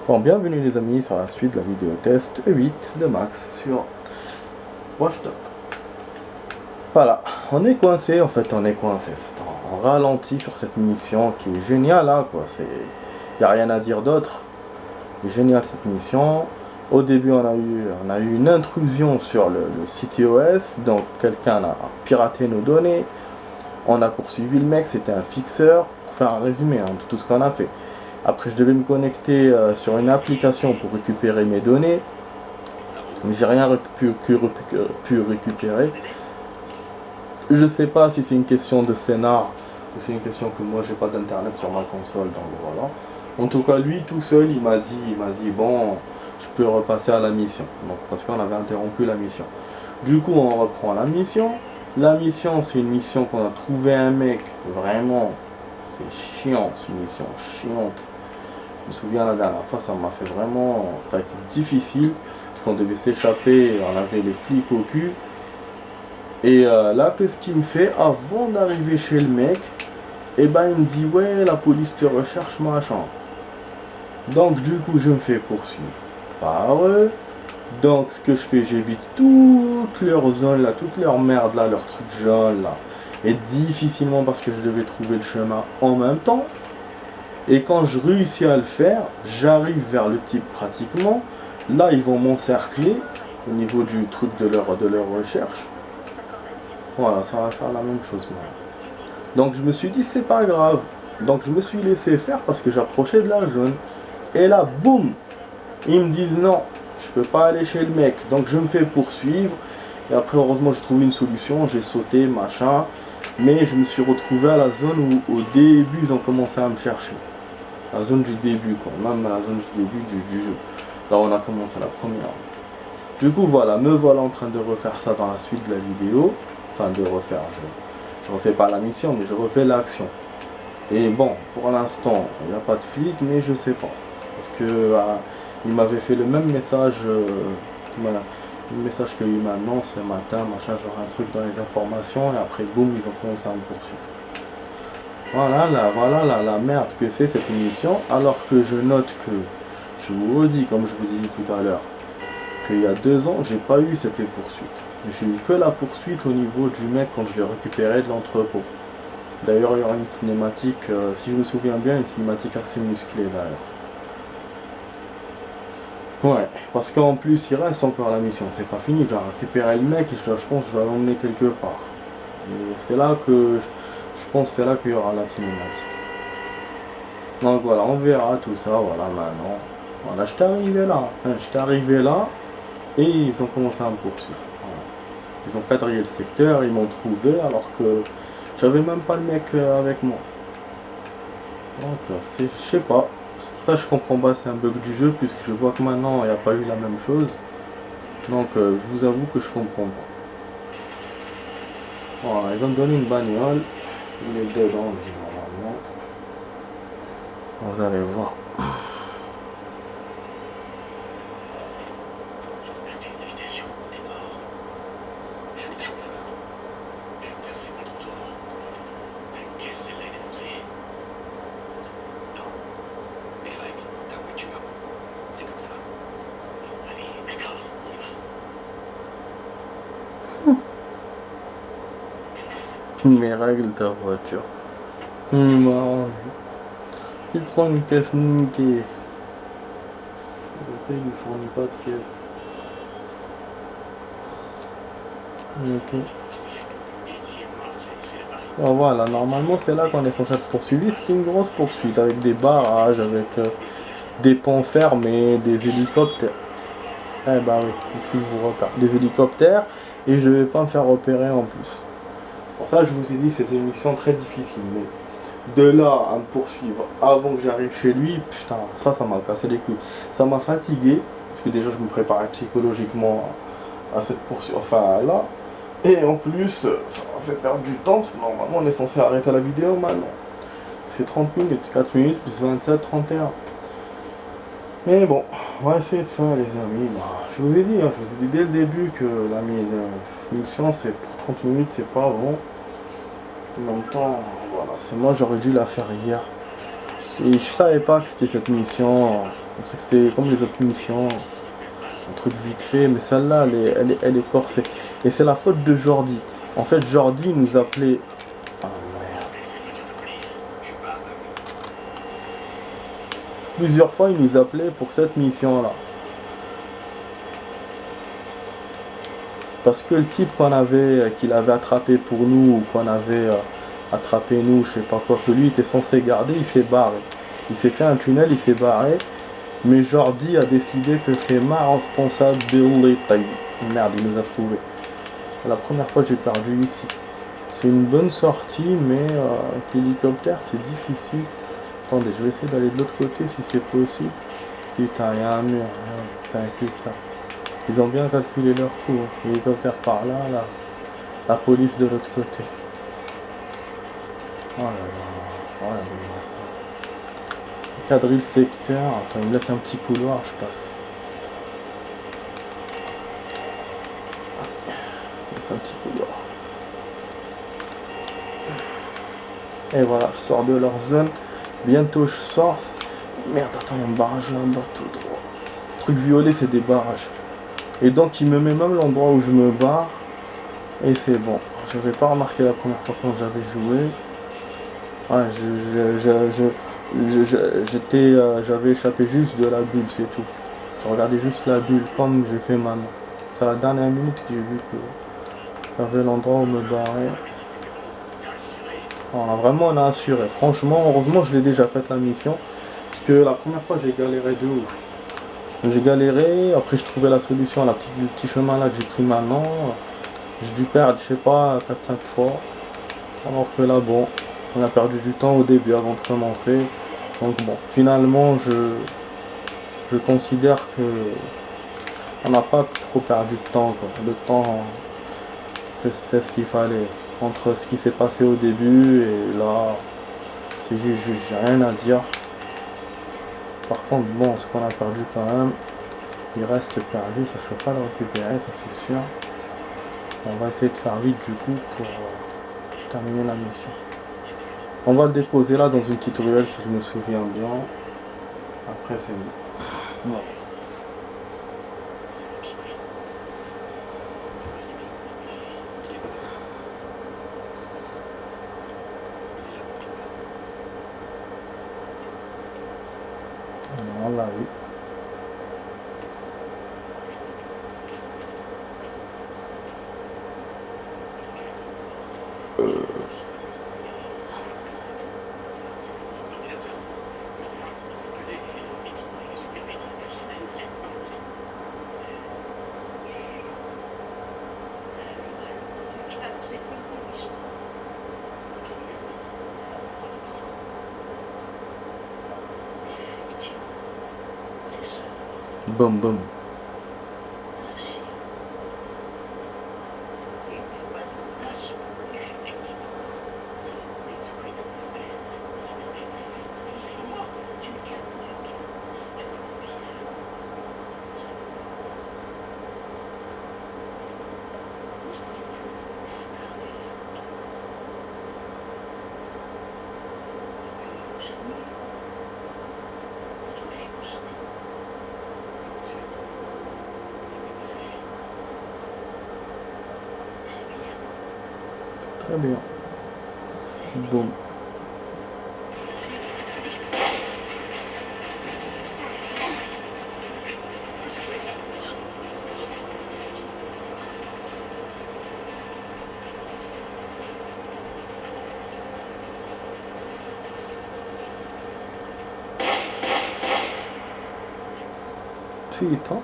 Bon, bienvenue les amis sur la suite de la vidéo test E8 de Max sur Watch Dogs. Voilà, on est coincé, on est coincé. On ralentit sur cette mission qui est géniale, hein, quoi. Y a rien à dire d'autre. C'est génial cette mission. Au début, on a eu une intrusion sur le site iOS, donc quelqu'un a piraté nos données. On a poursuivi le mec, c'était un fixeur. Pour faire un résumé de tout ce qu'on a fait. Après, je devais me connecter sur une application pour récupérer mes données, mais j'ai rien pu récupérer. Je sais pas si c'est une question de scénar ou c'est une question que moi j'ai pas d'internet sur ma console, donc voilà. En tout cas, lui tout seul, il m'a dit bon, je peux repasser à la mission, donc parce qu'on avait interrompu la mission. Du coup, on reprend la mission. La mission, c'est une mission qu'on a trouvé un mec, vraiment, c'est chiant, c'est une mission chiante. Je me souviens la dernière fois, ça m'a fait vraiment, ça a été difficile, parce qu'on devait s'échapper, on avait les flics au cul. Et là, qu'est-ce qu'il me fait avant d'arriver chez le mec? Et ben il me dit ouais, la police te recherche, machin. Donc du coup, je me fais poursuivre par eux. Donc ce que je fais, j'évite toutes leurs zones là, toute leur merde là, leurs trucs jaunes là. Et difficilement parce que je devais trouver le chemin en même temps. Et quand je réussis à le faire, j'arrive vers le type pratiquement. Là, ils vont m'encercler au niveau du truc de leur recherche. Voilà, ça va faire la même chose. Donc je me suis dit, c'est pas grave. Donc je me suis laissé faire parce que j'approchais de la zone. Et là, boum, ils me disent non, je peux pas aller chez le mec. Donc je me fais poursuivre. Et après, heureusement, j'ai trouvé une solution. J'ai sauté, machin. Mais je me suis retrouvé à la zone où au début, ils ont commencé à me chercher. La zone du début, quoi, même la zone du début du jeu. Là on a commencé la première. Du coup voilà, me voilà en train de refaire ça dans la suite de la vidéo. Enfin de refaire, je refais pas la mission, mais je refais l'action. Et bon, pour l'instant, il n'y a pas de flic, mais je sais pas. Parce que il m'avait fait le même message, le message qu'il m'a annoncé ce matin, machin, genre un truc dans les informations, et après boum, ils ont commencé à me poursuivre. Voilà la merde que c'est cette émission, alors que je note que, je vous redis, comme je vous disais tout à l'heure, qu'il y a 2 ans, j'ai pas eu cette poursuite. J'ai eu que la poursuite au niveau du mec quand je l'ai récupéré de l'entrepôt. D'ailleurs, il y aura une cinématique, si je me souviens bien, une cinématique assez musclée d'ailleurs. Ouais, parce qu'en plus, il reste encore la mission, c'est pas fini, je dois récupérer le mec et je pense que je dois l'emmener quelque part. Et c'est là que... Je pense que c'est là qu'il y aura la cinématique. Donc voilà, on verra tout ça, voilà maintenant. Voilà, j'étais arrivé là, et ils ont commencé à me poursuivre. Voilà. Ils ont quadrillé le secteur, ils m'ont trouvé alors que j'avais même pas le mec avec moi. Donc je sais pas. C'est pour ça que je comprends pas, c'est un bug du jeu, puisque je vois que maintenant il n'y a pas eu la même chose. Donc je vous avoue que je comprends pas. Voilà, ils vont me donner une bagnole. Il est dedans, normalement. Vous allez voir. J'espère que tu as une invitation. T'es mort. Je suis le chauffeur. Putain, c'est pas trop tôt. Ta caisse, celle-là, est défoncée. Non. Les règles, ta voiture. C'est comme ça. Bon, allez, d'accord, on y va. Mes règles ta voiture. Marrant. Il prend une caisse niquée. Comme ça, il ne fournit pas de caisse. Ok. Oh, voilà, normalement c'est là qu'on est censé être poursuivi. C'est une grosse poursuite avec des barrages, avec des ponts fermés, des hélicoptères. Eh bah oui, il vous repère. Des hélicoptères et je vais pas me faire repérer en plus. Pour ça, je vous ai dit que c'était une mission très difficile. Mais de là à me poursuivre avant que j'arrive chez lui, putain, ça m'a cassé les couilles. Ça m'a fatigué, parce que déjà je me préparais psychologiquement à cette poursuite, enfin là. Et en plus, ça m'a fait perdre du temps, parce que normalement on est censé arrêter la vidéo maintenant. C'est 30 minutes, 4 minutes plus 27, 31. Mais bon, on va essayer de faire les amis. Bah, je vous ai dit dès le début que la mission c'est pour 30 minutes, c'est pas bon. En même temps, voilà, c'est moi j'aurais dû la faire hier. Et je savais pas que c'était cette mission. Je pensais que c'était comme les autres missions, un truc vite fait, mais celle-là, elle est corsée. Et c'est la faute de Jordi. En fait, Jordi nous appelait... Ah merde. Plusieurs fois, il nous appelait pour cette mission-là. Parce que le type qu'il avait attrapé pour nous, ou qu'on avait attrapé nous, je sais pas quoi, que lui était censé garder, il s'est barré. Il s'est fait un tunnel, il s'est barré. Mais Jordi a décidé que c'est ma responsabilité. Merde, il nous a trouvés. C'est la première fois que j'ai perdu ici. C'est une bonne sortie, mais avec l'hélicoptère, c'est difficile. Attendez, je vais essayer d'aller de l'autre côté si c'est possible. Putain, il y a un mur. C'est un cul, ça. Ils ont bien calculé leur coup. L'hélicoptère par là, la police de l'autre côté. Oh là là. Oh là là, ça. Quadrille secteur. Attends, il me laisse un petit couloir, je passe. C'est un petit couloir. Et voilà, je sors de leur zone. Bientôt je sors. Merde, attends, il y a un barrage là-bas tout droit. Le truc violet, c'est des barrages. Et donc il me met même l'endroit où je me barre. Et c'est bon. Je n'avais pas remarqué la première fois quand j'avais joué. Ouais, j'avais échappé juste de la bulle, c'est tout. Je regardais juste la bulle comme j'ai fait maintenant. C'est à la dernière minute que j'ai vu que j'avais l'endroit où me barrer. Voilà, vraiment on a assuré. Franchement, heureusement je l'ai déjà fait la mission. Parce que la première fois j'ai galéré de ouf. J'ai galéré, après je trouvais la solution à le petit chemin là que j'ai pris maintenant. J'ai dû perdre, je sais pas, 4-5 fois. Alors que là, bon, on a perdu du temps au début avant de commencer. Donc bon, finalement, je considère que on n'a pas trop perdu de temps, quoi. Le temps, c'est ce qu'il fallait. Entre ce qui s'est passé au début et là, c'est juste, j'ai rien à dire. Par contre, bon, ce qu'on a perdu quand même, il reste perdu, ça je peux pas le récupérer, ça c'est sûr. On va essayer de faire vite du coup pour terminer la mission. On va le déposer là dans une petite ruelle si je me souviens bien. Après c'est bon. Ouais. On l'a vu. Boum boum. Très bien. Boum. Putain.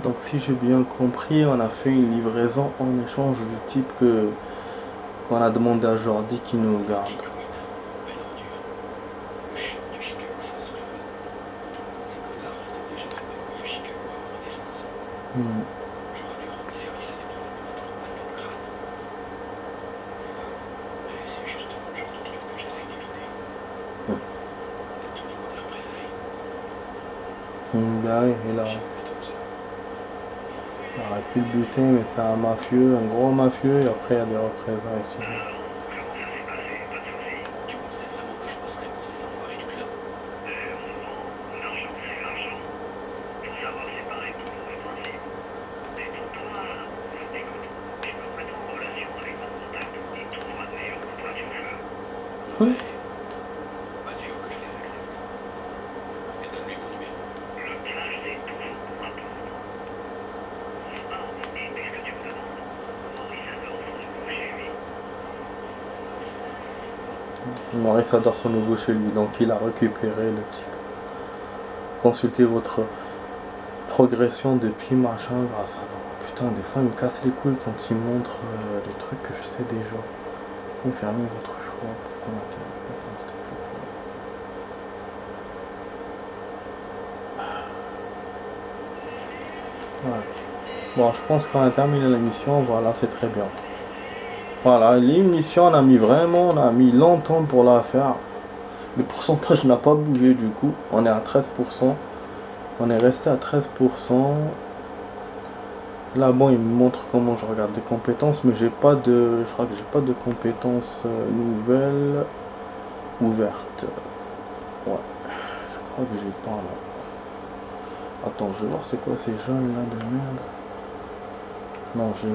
Donc si j'ai bien compris, on a fait une livraison en échange du type qu'on a demandé à Jordi qui nous garde. Bien, il aurait pu le buter, mais c'est un mafieux, un gros mafieux, et après il y a des représailles sur lui. Tu pensais vraiment que je bosserais pour ces enfoirés du club? L'argent, c'est l'argent. Faut savoir séparer tout pour le principe. Mais pour toi, écoute, tu peux me mettre en relation avec mon contact. Il trouvera de meilleurs coups du feu. Ouais. Pas sûr que je les accepte. Et donne-lui mon numéro. Le plage, c'est toujours important. Ah, et puisque tu me demandes, Maurice adore son nouveau chez lui. Maurice adore son nouveau chez lui, donc il a récupéré le type. Consultez votre progression depuis machin grâce à l'or. Putain, des fois il me casse les couilles quand il montre des trucs que je sais déjà. Confirmez votre choix pour commenter. Ouais. Bon, je pense qu'on a terminé la mission, voilà, c'est très bien. Voilà, l'émission, on a mis longtemps pour la faire. Le pourcentage n'a pas bougé du coup, on est à 13%. On est resté à 13%. Là, bon, il me montre comment je regarde les compétences, mais j'ai pas de, je crois que j'ai pas de compétences nouvelles ouvertes. Ouais, je crois que j'ai pas là. Attends, je vais voir c'est quoi ces jeunes là de merde. Non, j'ai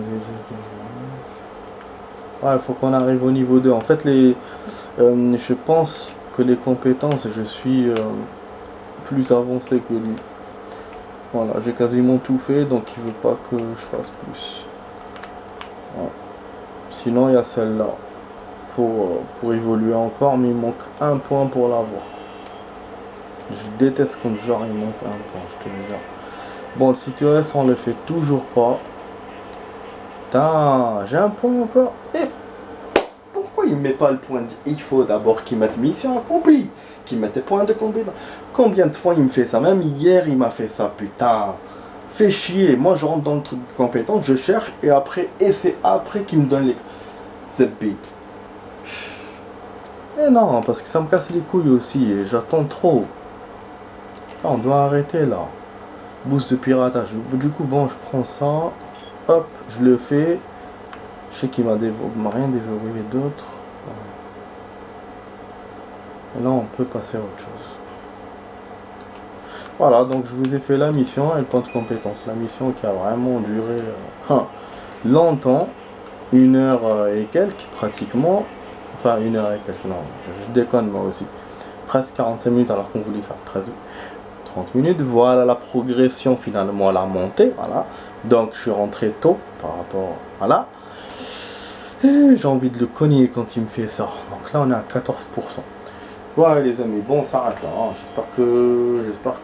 ouais, il faut qu'on arrive au niveau 2. En fait, je pense que les compétences, je suis plus avancé que lui. Voilà, j'ai quasiment tout fait, donc il veut pas que je fasse plus. Ouais. Sinon, il y a celle-là pour évoluer encore, mais il manque un point pour l'avoir. Je déteste quand genre il manque un point, je te le jure. Bon, le site US, on le fait toujours pas. Putain, j'ai un point encore. Et pourquoi il met pas le point il faut d'abord qu'il mette mission accomplie, qu'il mette des points de compétence. Combien de fois il me fait ça? Même hier, il m'a fait ça, putain. Fait chier. Moi, je rentre dans le truc de compétence, je cherche, et c'est après qu'il me donne les ZB. Et non, parce que ça me casse les couilles aussi, et j'attends trop. Là, on doit arrêter, là. Boost de piratage. Du coup, bon, je prends ça. Hop, je le fais. Je sais qu'il m'a rien déverrouillé d'autre. Et là, on peut passer à autre chose. Voilà, donc je vous ai fait la mission et le point de compétence. La mission qui a vraiment duré longtemps. 1 heure et quelques, pratiquement. Enfin, 1 heure et quelques, non, je déconne moi aussi. Presque 45 minutes alors qu'on voulait faire 30 minutes. Voilà la progression finalement à la montée. Voilà. Donc je suis rentré tôt par rapport. Voilà. Et j'ai envie de le cogner quand il me fait ça. Donc là on est à 14%. Voilà les amis, bon on s'arrête là. Hein. J'espère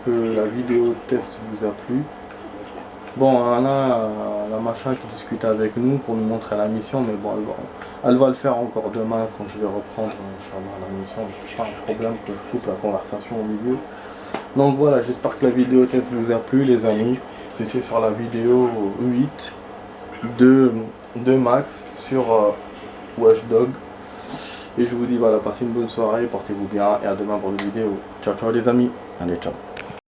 que la vidéo test vous a plu. Bon, là, la machin qui discute avec nous pour nous montrer la mission, mais bon, elle va le faire encore demain quand je vais reprendre la mission. C'est pas un problème que je coupe la conversation au milieu. Donc voilà, j'espère que la vidéo test vous a plu les amis. J'étais sur la vidéo 8 de Max sur Watch Dogs. Et je vous dis voilà, passez une bonne soirée, portez-vous bien et à demain pour une vidéo. Ciao ciao les amis, allez ciao.